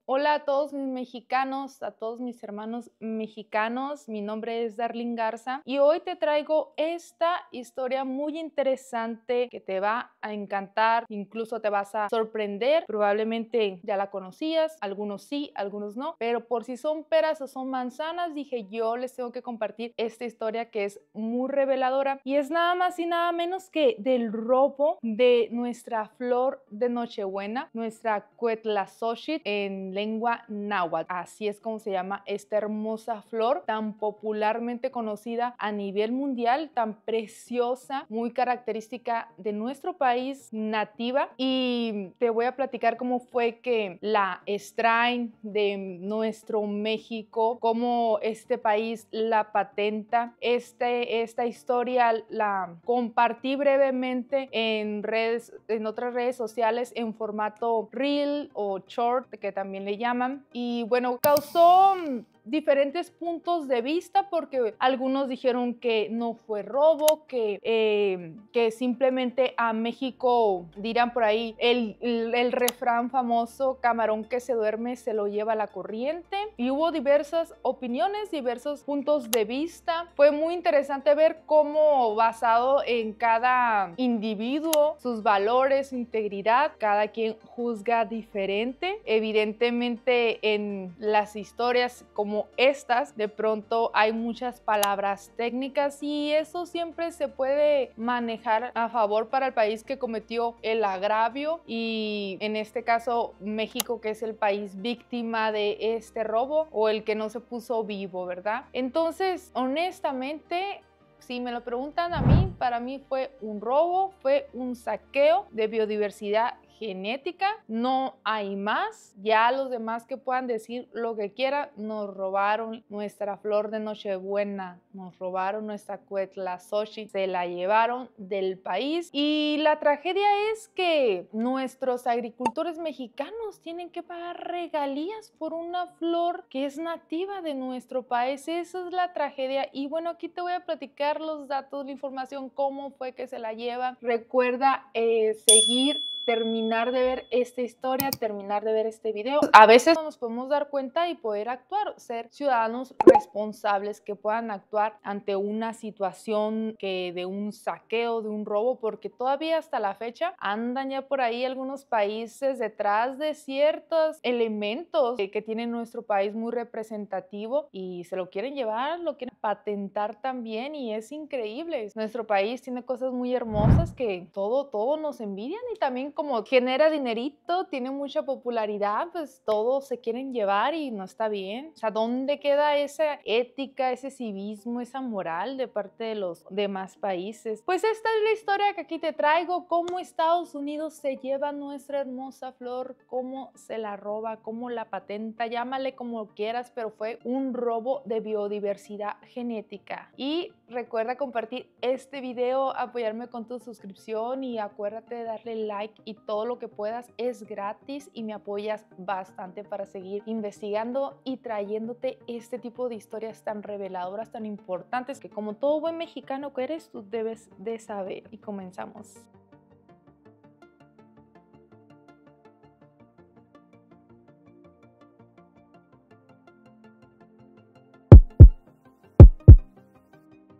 Hola a todos mis mexicanos, a todos mis hermanos mexicanos. Mi nombre es Darlene Garza y hoy te traigo esta historia muy interesante que te va a encantar, incluso te vas a sorprender. Probablemente ya la conocías, algunos sí, algunos no, pero por si son peras o son manzanas, dije yo les tengo que compartir esta historia que es muy reveladora y es nada más y nada menos que del robo de nuestra flor de Nochebuena, nuestra Cuetlaxochitl en lengua náhuatl. Así es como se llama esta hermosa flor tan popularmente conocida a nivel mundial, tan preciosa, muy característica de nuestro país, nativa. Y te voy a platicar cómo fue que la extraen de nuestro México, cómo este país la patenta. Esta historia la compartí brevemente en otras redes sociales en formato reel o short, que también le llaman, y bueno, causó diferentes puntos de vista porque algunos dijeron que no fue robo, que simplemente a México dirán por ahí el refrán famoso, camarón que se duerme se lo lleva la corriente, y hubo diversas opiniones, diversos puntos de vista. Fue muy interesante ver cómo, basado en cada individuo, sus valores, su integridad, cada quien juzga diferente. Evidentemente en las historias como estas, de pronto hay muchas palabras técnicas y eso siempre se puede manejar a favor para el país que cometió el agravio, y en este caso México, que es el país víctima de este robo o el que no se puso vivo, ¿verdad? Entonces, honestamente, si me lo preguntan a mí, para mí fue un robo, fue un saqueo de biodiversidad genética, no hay más. Ya los demás que puedan decir lo que quieran, nos robaron nuestra flor de Nochebuena, nos robaron nuestra Cuetlaxochitl, se la llevaron del país. Y la tragedia es que nuestros agricultores mexicanos tienen que pagar regalías por una flor que es nativa de nuestro país. Esa es la tragedia. Y bueno, aquí te voy a platicar los datos, la información, cómo fue que se la llevan. Recuerda terminar de ver esta historia, terminar de ver este video. A veces no nos podemos dar cuenta y poder actuar, ser ciudadanos responsables que puedan actuar ante una situación de un saqueo, de un robo, porque todavía hasta la fecha andan ya por ahí algunos países detrás de ciertos elementos que tiene nuestro país muy representativo y se lo quieren llevar, lo quieren patentar también, y es increíble. Nuestro país tiene cosas muy hermosas que todo nos envidian, y también como genera dinerito, tiene mucha popularidad, pues todos se quieren llevar y no está bien. O sea, ¿dónde queda esa ética, ese civismo, esa moral de parte de los demás países? Pues esta es la historia que aquí te traigo, cómo Estados Unidos se lleva nuestra hermosa flor, cómo se la roba, cómo la patenta, llámale como quieras, pero fue un robo de biodiversidad genética. Y recuerda compartir este video, apoyarme con tu suscripción y acuérdate de darle like, y todo lo que puedas es gratis y me apoyas bastante para seguir investigando y trayéndote este tipo de historias tan reveladoras, tan importantes, que como todo buen mexicano que eres, tú debes de saber. Y comenzamos.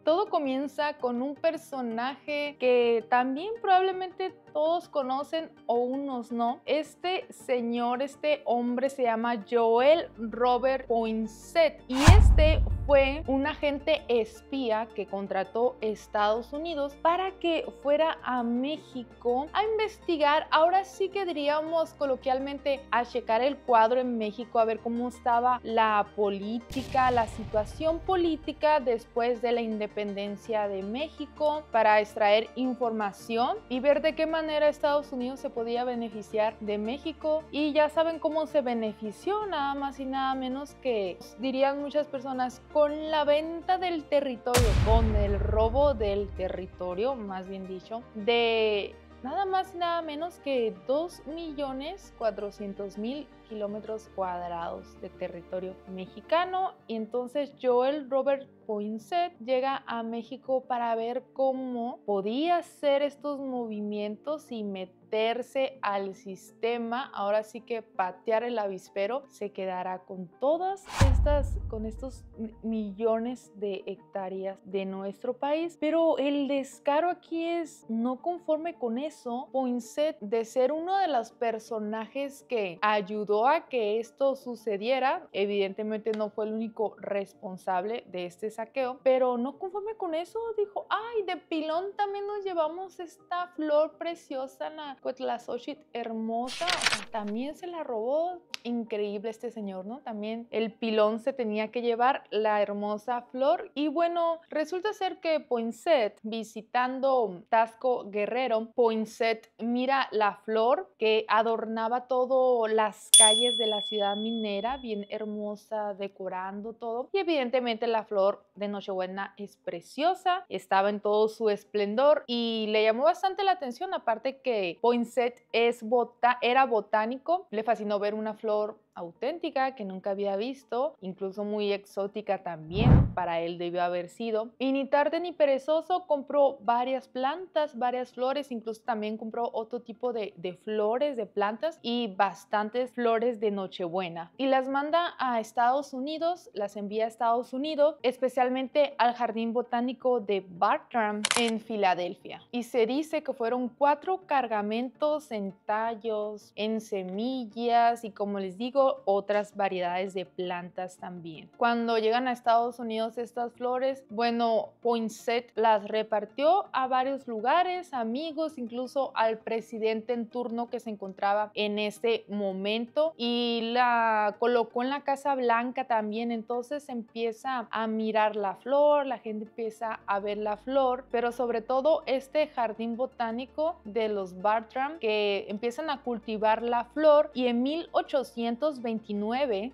Todo comienza con un personaje que también probablemente todos conocen o unos no. Este señor, este hombre se llama Joel Robert Poinsett, y este fue un agente espía que contrató Estados Unidos para que fuera a México a investigar, ahora sí que diríamos coloquialmente, a checar el cuadro en México, a ver cómo estaba la política, la situación política después de la independencia de México, para extraer información y ver de qué manera Estados Unidos se podía beneficiar de México. Y ya saben cómo se benefició, nada más y nada menos que, dirían muchas personas, con la venta del territorio, con el robo del territorio, más bien dicho, de nada más y nada menos que 2.400.000 kilómetros cuadrados de territorio mexicano. Y entonces Joel Robert Poinsett llega a México para ver cómo podía hacer estos movimientos y meterse al sistema, ahora sí que patear el avispero, se quedará con con estos millones de hectáreas de nuestro país. Pero el descaro aquí es, no conforme con eso, Poinsett, de ser uno de los personajes que ayudó a que esto sucediera, evidentemente no fue el único responsable de este saqueo, pero no conforme con eso, dijo, ay, de pilón también nos llevamos esta flor preciosa, la Cuetlazóchitl hermosa, o sea, también se la robó. Increíble este señor, ¿no? También el pilón se tenía que llevar la hermosa flor. Y bueno, resulta ser que Poinsett, visitando Taxco Guerrero, Poinsett mira la flor que adornaba todas las calles de la ciudad minera, bien hermosa, decorando todo. Y evidentemente la flor de Nochebuena es preciosa, estaba en todo su esplendor y le llamó bastante la atención, aparte que Poinsett era botánico, le fascinó ver una flor auténtica que nunca había visto, incluso muy exótica también, para él debió haber sido. Y ni tarde ni perezoso compró varias plantas, varias flores, incluso también compró otro tipo de flores, de plantas y bastantes flores de Nochebuena. Y las manda a Estados Unidos, las envía a Estados Unidos, especialmente al Jardín Botánico de Bartram en Filadelfia. Y se dice que fueron 4 cargamentos en tallos, en semillas y, como les digo, otras variedades de plantas también. Cuando llegan a Estados Unidos estas flores, bueno, Poinsett las repartió a varios lugares, amigos, incluso al presidente en turno que se encontraba en este momento, y la colocó en la Casa Blanca también. Entonces empieza a mirar la flor, la gente empieza a ver la flor, pero sobre todo este jardín botánico de los Bartram, que empiezan a cultivar la flor, y en 1829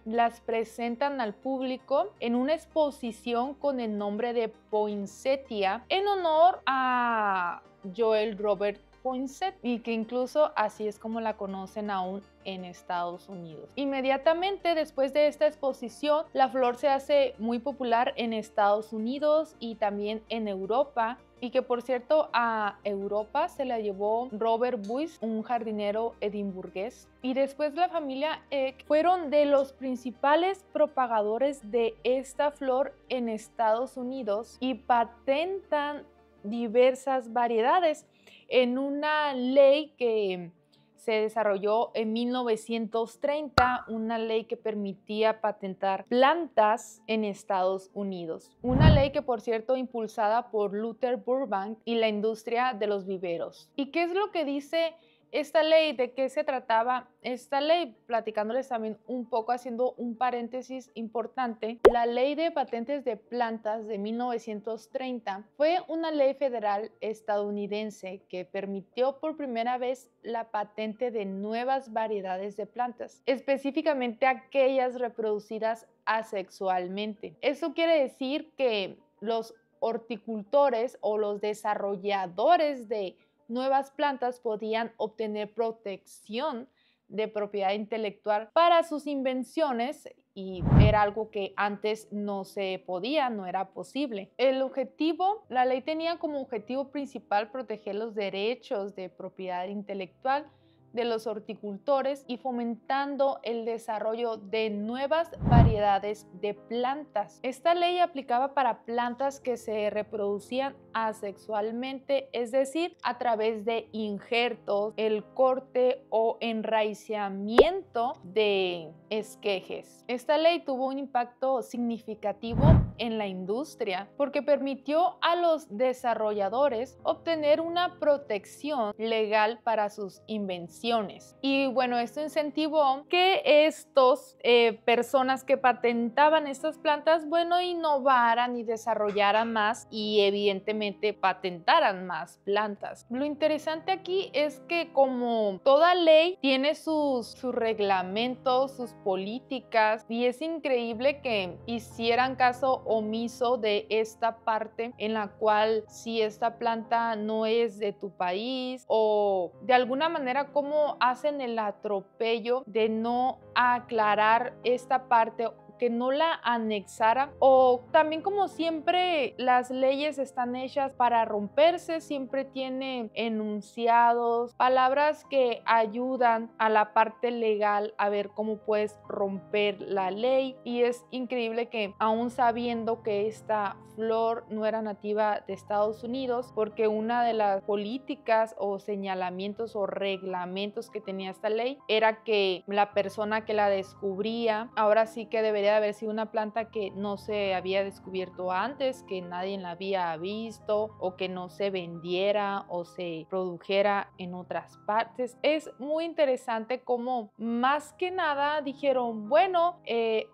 las presentan al público en una exposición con el nombre de Poinsettia en honor a Joel Robert Poinsett, y que incluso así es como la conocen aún en Estados Unidos. Inmediatamente después de esta exposición, la flor se hace muy popular en Estados Unidos y también en Europa, y que por cierto a Europa se la llevó Robert Buys, un jardinero edimburgués. Y después la familia Eck fueron de los principales propagadores de esta flor en Estados Unidos y patentan diversas variedades en una ley que se desarrolló en 1930, una ley que permitía patentar plantas en Estados Unidos. Una ley que, por cierto, impulsada por Luther Burbank y la industria de los viveros. ¿Y qué es lo que dice esta ley? ¿De qué se trataba esta ley? Platicándoles también un poco, haciendo un paréntesis importante. La Ley de Patentes de Plantas de 1930 fue una ley federal estadounidense que permitió por primera vez la patente de nuevas variedades de plantas, específicamente aquellas reproducidas asexualmente. Eso quiere decir que los horticultores o los desarrolladores de nuevas plantas podían obtener protección de propiedad intelectual para sus invenciones, y era algo que antes no se podía, no era posible. La ley tenía como objetivo principal proteger los derechos de propiedad intelectual de los horticultores y fomentando el desarrollo de nuevas variedades de plantas. Esta ley aplicaba para plantas que se reproducían asexualmente, es decir, a través de injertos, el corte o enraizamiento de esquejes. Esta ley tuvo un impacto significativo en la industria porque permitió a los desarrolladores obtener una protección legal para sus invenciones. Y bueno, esto incentivó que estos personas que patentaban estas plantas, bueno, innovaran y desarrollaran más y evidentemente patentaran más plantas. Lo interesante aquí es que, como toda ley, tiene sus reglamentos, sus políticas, y es increíble que hicieran caso omiso de esta parte en la cual si esta planta no es de tu país, o de alguna manera cómo hacen el atropello de no aclarar esta parte, que no la anexara, o también como siempre las leyes están hechas para romperse, siempre tiene enunciados, palabras que ayudan a la parte legal a ver cómo puedes romper la ley. Y es increíble que aún sabiendo que esta flor no era nativa de Estados Unidos, porque una de las políticas o señalamientos o reglamentos que tenía esta ley era que la persona que la descubría, ahora sí que debería de haber sido una planta que no se había descubierto antes, que nadie la había visto, o que no se vendiera o se produjera en otras partes. Es muy interesante cómo más que nada dijeron, bueno,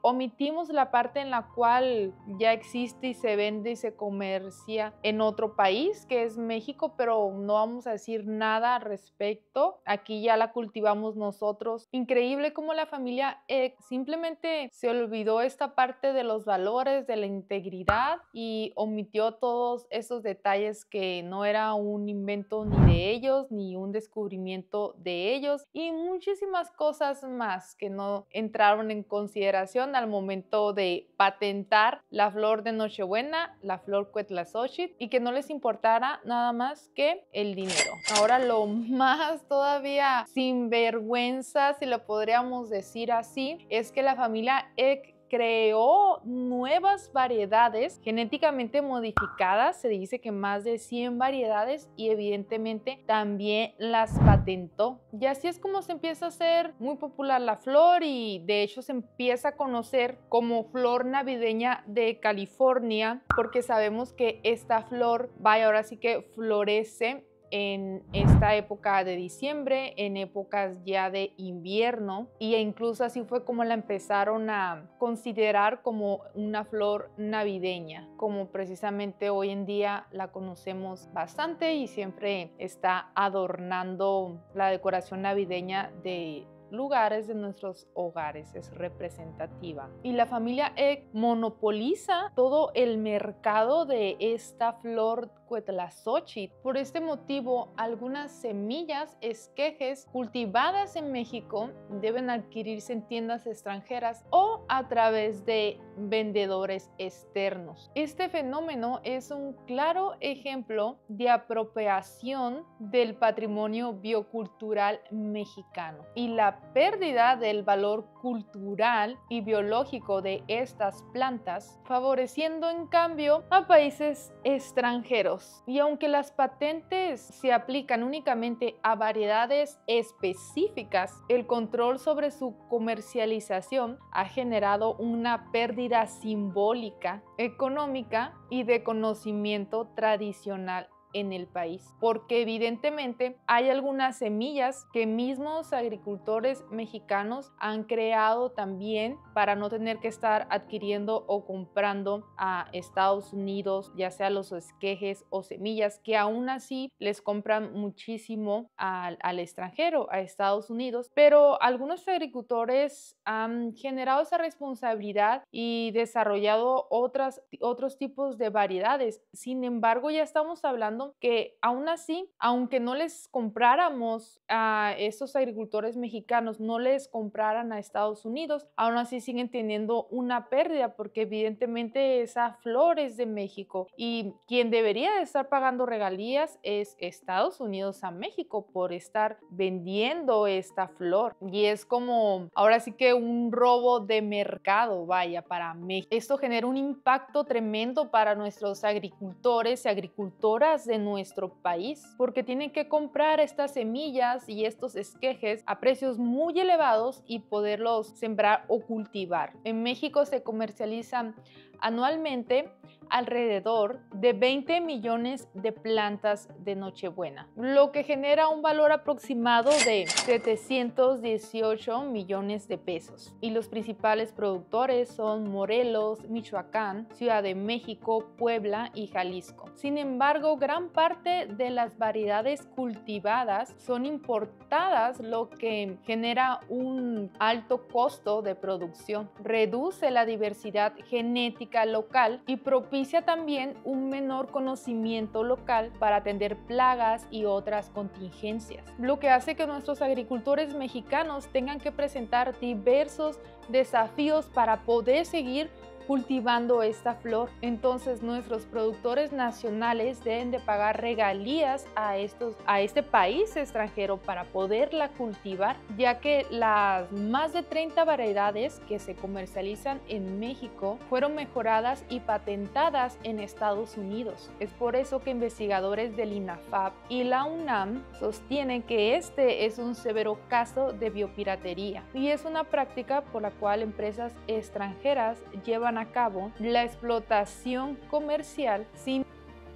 omitimos la parte en la cual ya existe y se vende y se comercia en otro país, que es México, pero no vamos a decir nada al respecto. Aquí ya la cultivamos nosotros. Increíble cómo la familia simplemente se olvidó esta parte de los valores, de la integridad, y omitió todos esos detalles que no era un invento ni de ellos, ni un descubrimiento de ellos, y muchísimas cosas más que no entraron en consideración al momento de patentar la flor de Nochebuena, la flor Cuetlazóchitl, y que no les importara nada más que el dinero. Ahora lo más todavía sinvergüenza, si lo podríamos decir así, es que la familia Eck creó nuevas variedades genéticamente modificadas, se dice que más de 100 variedades, y evidentemente también las patentó. Y así es como se empieza a hacer muy popular la flor, y de hecho se empieza a conocer como flor navideña de California, porque sabemos que esta flor, vaya, ahora sí que florece en esta época de diciembre, en épocas ya de invierno, y incluso así fue como la empezaron a considerar como una flor navideña, como precisamente hoy en día la conocemos bastante y siempre está adornando la decoración navideña de lugares de nuestros hogares, es representativa. Y la familia Eck monopoliza todo el mercado de esta flor Cuetlazóchitl. Por este motivo, algunas semillas esquejes cultivadas en México deben adquirirse en tiendas extranjeras o a través de vendedores externos. Este fenómeno es un claro ejemplo de apropiación del patrimonio biocultural mexicano y la pérdida del valor cultural y biológico de estas plantas, favoreciendo en cambio a países extranjeros. Y aunque las patentes se aplican únicamente a variedades específicas, el control sobre su comercialización ha generado una pérdida simbólica, económica y de conocimiento tradicional en el país, porque evidentemente hay algunas semillas que mismos agricultores mexicanos han creado también para no tener que estar adquiriendo o comprando a Estados Unidos, ya sea los esquejes o semillas, que aún así les compran muchísimo al extranjero, a Estados Unidos, pero algunos agricultores han generado esa responsabilidad y desarrollado otros tipos de variedades. Sin embargo, ya estamos hablando que aún así, aunque no les compráramos a estos agricultores mexicanos, no les compraran a Estados Unidos, aún así siguen teniendo una pérdida, porque evidentemente esa flor es de México y quien debería de estar pagando regalías es Estados Unidos a México por estar vendiendo esta flor. Y es como ahora sí que un robo de mercado, vaya, para México. Esto genera un impacto tremendo para nuestros agricultores y agricultoras de nuestro país, porque tienen que comprar estas semillas y estos esquejes a precios muy elevados y poderlos sembrar o cultivar. En México se comercializan anualmente alrededor de 20 millones de plantas de Nochebuena, lo que genera un valor aproximado de 718 millones de pesos. Y los principales productores son Morelos, Michoacán, Ciudad de México, Puebla y Jalisco. Sin embargo, gran parte de las variedades cultivadas son importadas, lo que genera un alto costo de producción, reduce la diversidad genética local y propicia también un menor conocimiento local para atender plagas y otras contingencias, lo que hace que nuestros agricultores mexicanos tengan que presentar diversos desafíos para poder seguir cultivando esta flor. Entonces nuestros productores nacionales deben de pagar regalías a este país extranjero para poderla cultivar, ya que las más de 30 variedades que se comercializan en México fueron mejoradas y patentadas en Estados Unidos. Es por eso que investigadores del INAFAP y la UNAM sostienen que este es un severo caso de biopiratería y es una práctica por la cual empresas extranjeras llevan a cabo la explotación comercial sin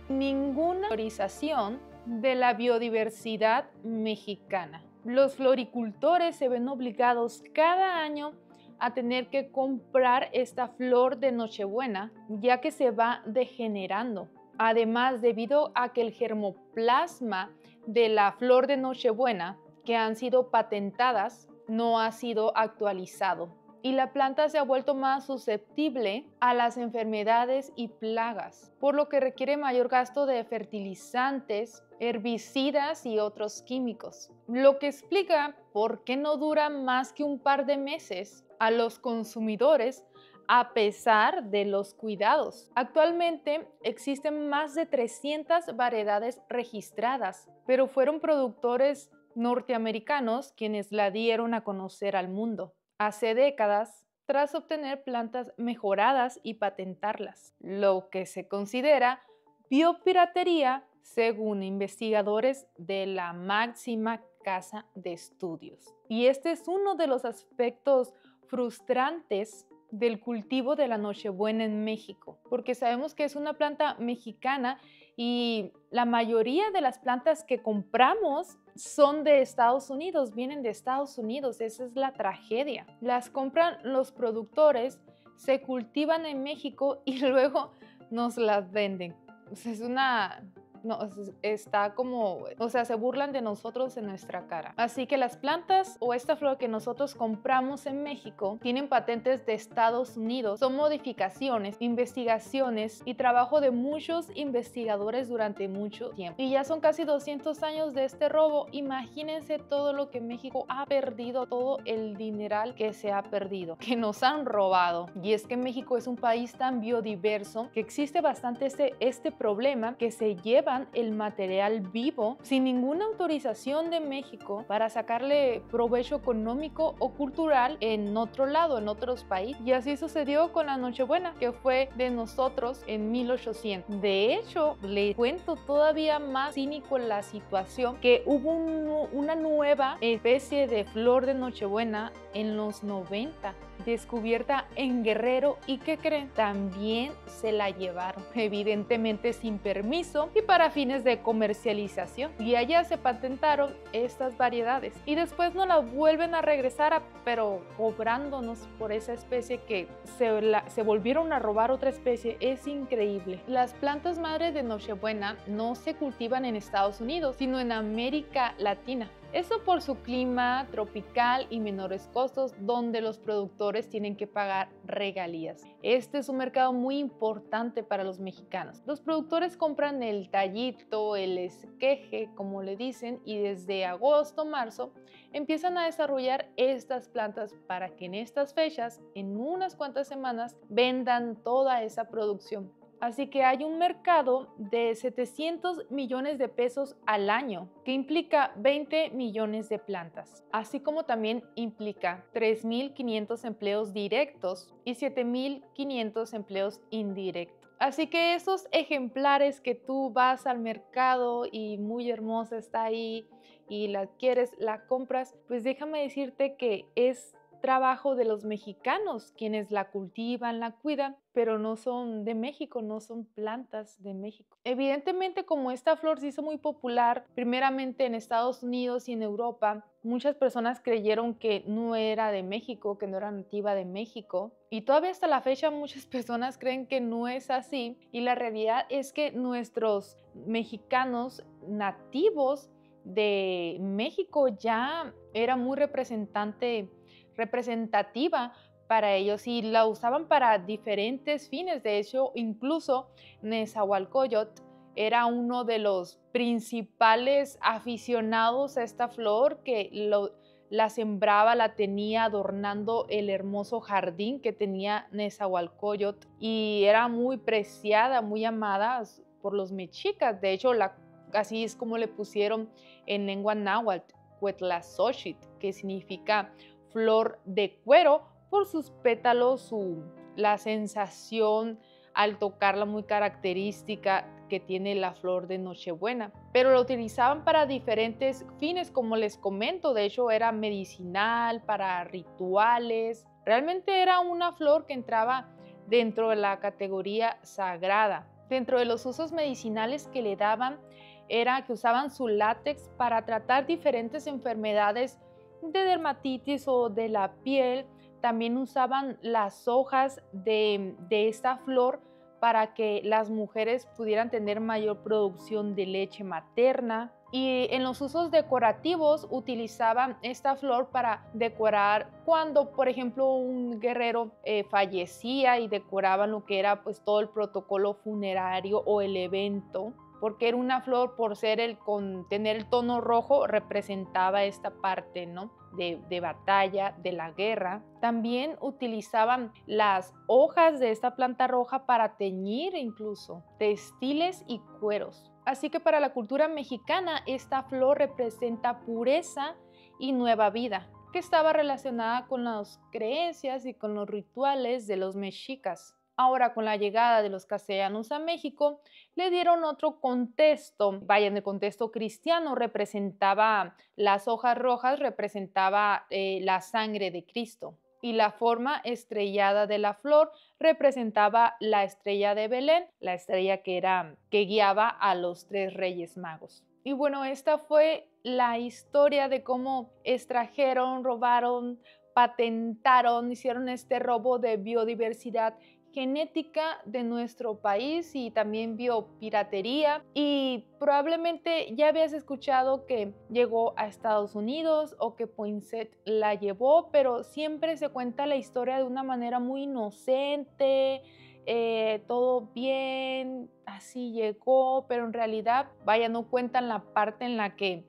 ninguna autorización de la biodiversidad mexicana. Los floricultores se ven obligados cada año a tener que comprar esta flor de Nochebuena, ya que se va degenerando. Además, debido a que el germoplasma de la flor de Nochebuena que han sido patentadas no ha sido actualizado, y la planta se ha vuelto más susceptible a las enfermedades y plagas, por lo que requiere mayor gasto de fertilizantes, herbicidas y otros químicos, lo que explica por qué no dura más que un par de meses a los consumidores a pesar de los cuidados. Actualmente existen más de 300 variedades registradas, pero fueron productores norteamericanos quienes la dieron a conocer al mundo hace décadas, tras obtener plantas mejoradas y patentarlas, lo que se considera biopiratería según investigadores de la máxima casa de estudios. Y este es uno de los aspectos frustrantes del cultivo de la Nochebuena en México, porque sabemos que es una planta mexicana y la mayoría de las plantas que compramos son de Estados Unidos, vienen de Estados Unidos. Esa es la tragedia. Las compran los productores, se cultivan en México y luego nos las venden. O sea, está como, o sea, se burlan de nosotros en nuestra cara. Así que las plantas o esta flor que nosotros compramos en México tienen patentes de Estados Unidos, son modificaciones, investigaciones y trabajo de muchos investigadores durante mucho tiempo. Y ya son casi 200 años de este robo. Imagínense todo lo que México ha perdido, todo el dineral que se ha perdido, que nos han robado. Y es que México es un país tan biodiverso que existe bastante este problema, que se lleva el material vivo sin ninguna autorización de México para sacarle provecho económico o cultural en otro lado, en otros países. Y así sucedió con la Nochebuena, que fue de nosotros en 1800. De hecho, le cuento todavía más cínico la situación, que hubo una nueva especie de flor de Nochebuena en los 90, descubierta en Guerrero, y ¿qué creen? También se la llevaron, evidentemente sin permiso y para fines de comercialización, y allá se patentaron estas variedades y después nos la vuelven a regresar, pero cobrándonos por esa especie que se volvieron a robar otra especie. Es increíble. Las plantas madres de Nochebuena no se cultivan en Estados Unidos, sino en América Latina. Eso por su clima tropical y menores costos, donde los productores tienen que pagar regalías. Este es un mercado muy importante para los mexicanos. Los productores compran el tallito, el esqueje, como le dicen, y desde agosto, marzo, empiezan a desarrollar estas plantas para que en estas fechas, en unas cuantas semanas, vendan toda esa producción. Así que hay un mercado de 700 millones de pesos al año, que implica 20 millones de plantas, así como también implica 3.500 empleos directos y 7.500 empleos indirectos. Así que esos ejemplares que tú vas al mercado y muy hermosa está ahí y la quieres, la compras, pues déjame decirte que es trabajo de los mexicanos, quienes la cultivan, la cuidan, pero no son de México, no son plantas de México. Evidentemente, como esta flor se hizo muy popular, primeramente en Estados Unidos y en Europa, muchas personas creyeron que no era de México, que no era nativa de México. Y todavía hasta la fecha muchas personas creen que no es así. Y la realidad es que nuestros mexicanos nativos de México ya era muy representativa para ellos y la usaban para diferentes fines. De hecho, incluso Nezahualcóyotl era uno de los principales aficionados a esta flor que la sembraba, la tenía adornando el hermoso jardín que tenía Nezahualcóyotl y era muy preciada, muy amada por los mexicas. De hecho, así es como le pusieron en lengua náhuatl, Cuetlazochitl, que significa flor de cuero, por sus pétalos, la sensación al tocarla muy característica que tiene la flor de Nochebuena. Pero lo utilizaban para diferentes fines, como les comento. De hecho, era medicinal, para rituales. Realmente era una flor que entraba dentro de la categoría sagrada. Dentro de los usos medicinales que le daban, era que usaban su látex para tratar diferentes enfermedades de dermatitis o de la piel. También usaban las hojas de esta flor para que las mujeres pudieran tener mayor producción de leche materna. Y en los usos decorativos utilizaban esta flor para decorar cuando, por ejemplo, un guerrero fallecía y decoraban lo que era pues todo el protocolo funerario o el evento, porque era una flor, por ser tener el tono rojo, representaba esta parte, ¿no?, de batalla, de la guerra. También utilizaban las hojas de esta planta roja para teñir incluso textiles y cueros. Así que para la cultura mexicana, esta flor representa pureza y nueva vida, que estaba relacionada con las creencias y con los rituales de los mexicas. Ahora, con la llegada de los castellanos a México, le dieron otro contexto. Vaya, en el contexto cristiano representaba las hojas rojas, representaba la sangre de Cristo. Y la forma estrellada de la flor representaba la estrella de Belén, la estrella que guiaba a los 3 reyes magos. Y bueno, esta fue la historia de cómo extrajeron, robaron, patentaron, hicieron este robo de biodiversidad genética de nuestro país y también biopiratería. Y probablemente ya habías escuchado que llegó a Estados Unidos o que Poinsett la llevó, pero siempre se cuenta la historia de una manera muy inocente, todo bien, así llegó, pero en realidad, vaya, no cuentan la parte en la que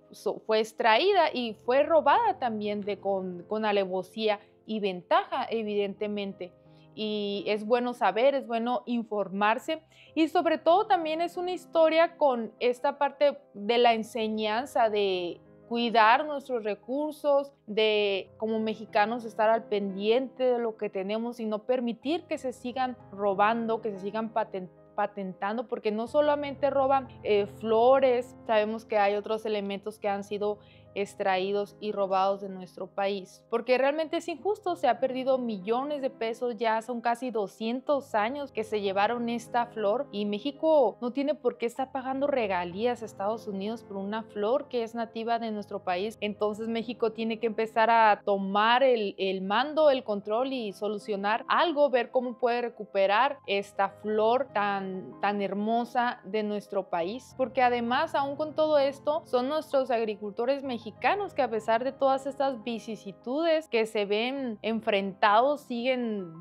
fue extraída y fue robada también con alevosía y ventaja, evidentemente. Y es bueno saber, es bueno informarse y sobre todo también es una historia con esta parte de la enseñanza de cuidar nuestros recursos, de como mexicanos estar al pendiente de lo que tenemos y no permitir que se sigan robando, que se sigan patentando, porque no solamente roban flores, sabemos que hay otros elementos que han sido extraídos y robados de nuestro país, porque realmente es injusto. Se ha perdido millones de pesos, ya son casi 200 años que se llevaron esta flor y México no tiene por qué estar pagando regalías a Estados Unidos por una flor que es nativa de nuestro país. Entonces México tiene que empezar a tomar el mando, el control y solucionar algo, ver cómo puede recuperar esta flor tan hermosa de nuestro país, porque además, aún con todo esto, son nuestros agricultores mexicanos que, a pesar de todas estas vicisitudes que se ven enfrentados, siguen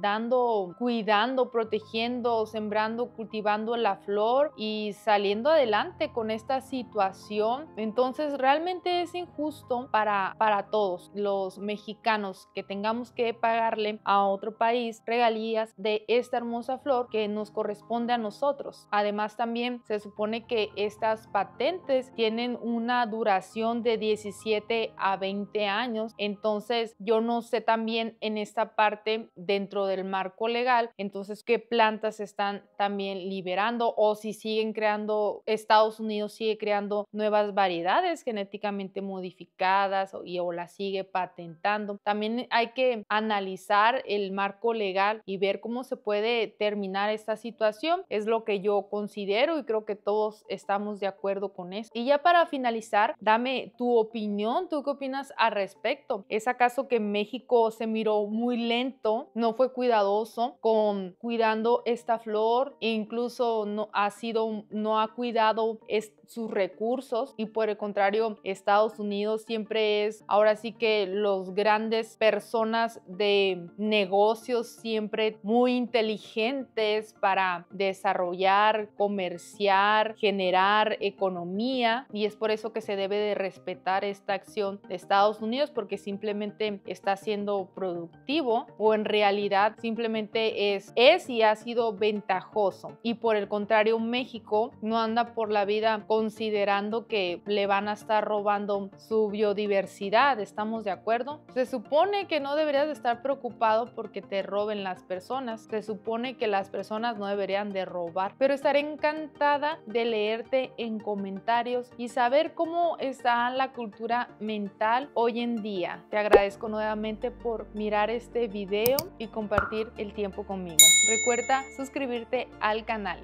cuidando, protegiendo, sembrando, cultivando la flor y saliendo adelante con esta situación. Entonces realmente es injusto para todos los mexicanos que tengamos que pagarle a otro país regalías de esta hermosa flor que nos corresponde a nosotros. Además, también se supone que estas patentes tienen una duración de 17 17 a 20 años. Entonces yo no sé también en esta parte dentro del marco legal, entonces qué plantas están también liberando o si siguen creando, Estados Unidos sigue creando nuevas variedades genéticamente modificadas o las sigue patentando. También hay que analizar el marco legal y ver cómo se puede terminar esta situación. Es lo que yo considero y creo que todos estamos de acuerdo con eso. Y ya para finalizar, dame tu opinión. ¿Tú qué opinas al respecto? ¿Es acaso que México se miró muy lento, no fue cuidadoso con cuidando esta flor e incluso no ha cuidado sus recursos, y por el contrario Estados Unidos siempre es, ahora sí que los grandes personas de negocios siempre muy inteligentes para desarrollar, comerciar, generar economía, y es por eso que se debe de respetar esta acción de Estados Unidos, porque simplemente está siendo productivo o en realidad simplemente es y ha sido ventajoso, y por el contrario México no anda por la vida considerando que le van a estar robando su biodiversidad. ¿Estamos de acuerdo? Se supone que no deberías de estar preocupado porque te roben las personas, se supone que las personas no deberían de robar, pero estaré encantada de leerte en comentarios y saber cómo está la cultura mental hoy en día. Te agradezco nuevamente por mirar este video y compartir el tiempo conmigo. Recuerda suscribirte al canal.